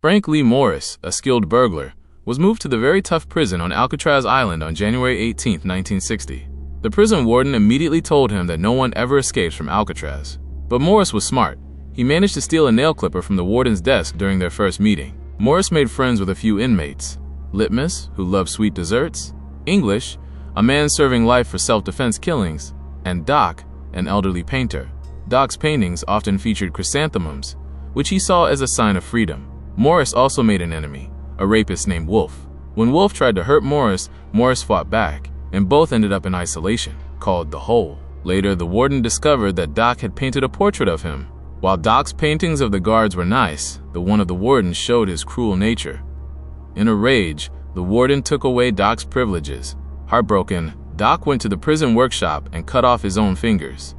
Frank Lee Morris, a skilled burglar, was moved to the very tough prison on Alcatraz Island on January 18, 1960. The prison warden immediately told him that no one ever escapes from Alcatraz. But Morris was smart. He managed to steal a nail clipper from the warden's desk during their first meeting. Morris made friends with a few inmates: Litmus, who loved sweet desserts; English, a man serving life for self-defense killings; and Doc, an elderly painter. Doc's paintings often featured chrysanthemums, which he saw as a sign of freedom. Morris also made an enemy, a rapist named Wolf. When Wolf tried to hurt Morris, Morris fought back, and both ended up in isolation, called the Hole. Later, the warden discovered that Doc had painted a portrait of him. While Doc's paintings of the guards were nice, the one of the warden showed his cruel nature. In a rage, the warden took away Doc's privileges. Heartbroken, Doc went to the prison workshop and cut off his own fingers.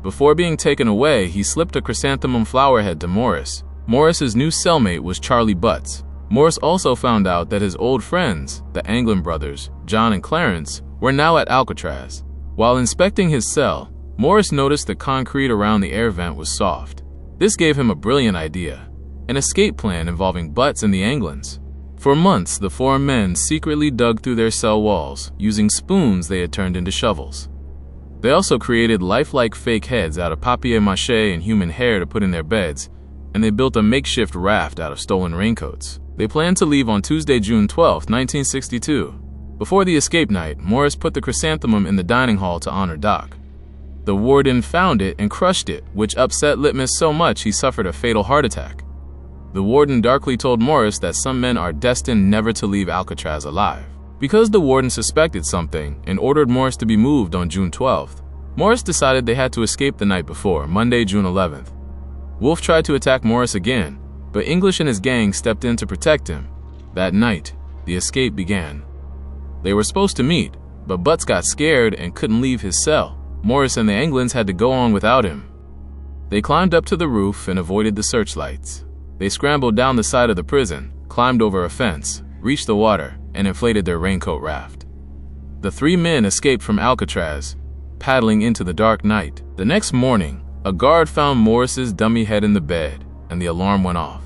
Before being taken away, he slipped a chrysanthemum flower head to Morris. Morris's new cellmate was Charlie Butts. Morris also found out that his old friends, the Anglin brothers, John and Clarence, were now at Alcatraz. While inspecting his cell, Morris noticed the concrete around the air vent was soft. This gave him a brilliant idea: an escape plan involving Butts and the Anglins. For months, the four men secretly dug through their cell walls, using spoons they had turned into shovels. They also created lifelike fake heads out of papier-mâché and human hair to put in their beds, and they built a makeshift raft out of stolen raincoats. They planned to leave on Tuesday, June 12, 1962. Before the escape night, Morris put the chrysanthemum in the dining hall to honor Doc. The warden found it and crushed it, which upset Litmus so much he suffered a fatal heart attack. The warden darkly told Morris that some men are destined never to leave Alcatraz alive. Because the warden suspected something and ordered Morris to be moved on June 12th, Morris decided they had to escape the night before, Monday, June 11th. Wolf tried to attack Morris again, but English and his gang stepped in to protect him. That night, the escape began. They were supposed to meet, but Butts got scared and couldn't leave his cell. Morris and the Anglins had to go on without him. They climbed up to the roof and avoided the searchlights. They scrambled down the side of the prison, climbed over a fence, reached the water, and inflated their raincoat raft. The three men escaped from Alcatraz, paddling into the dark night. The next morning, a guard found Morris's dummy head in the bed, and the alarm went off.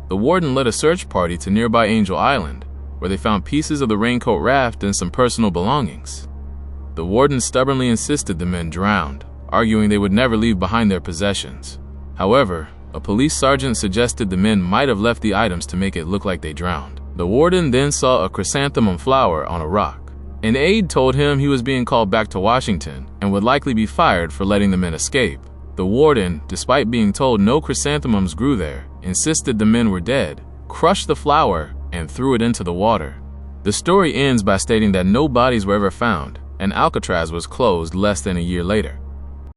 The warden led a search party to nearby Angel Island, where they found pieces of the raincoat raft and some personal belongings. The warden stubbornly insisted the men drowned, arguing they would never leave behind their possessions. However, a police sergeant suggested the men might have left the items to make it look like they drowned. The warden then saw a chrysanthemum flower on a rock. An aide told him he was being called back to Washington and would likely be fired for letting the men escape. The warden, despite being told no chrysanthemums grew there, insisted the men were dead, crushed the flower, and threw it into the water. The story ends by stating that no bodies were ever found, and Alcatraz was closed less than a year later.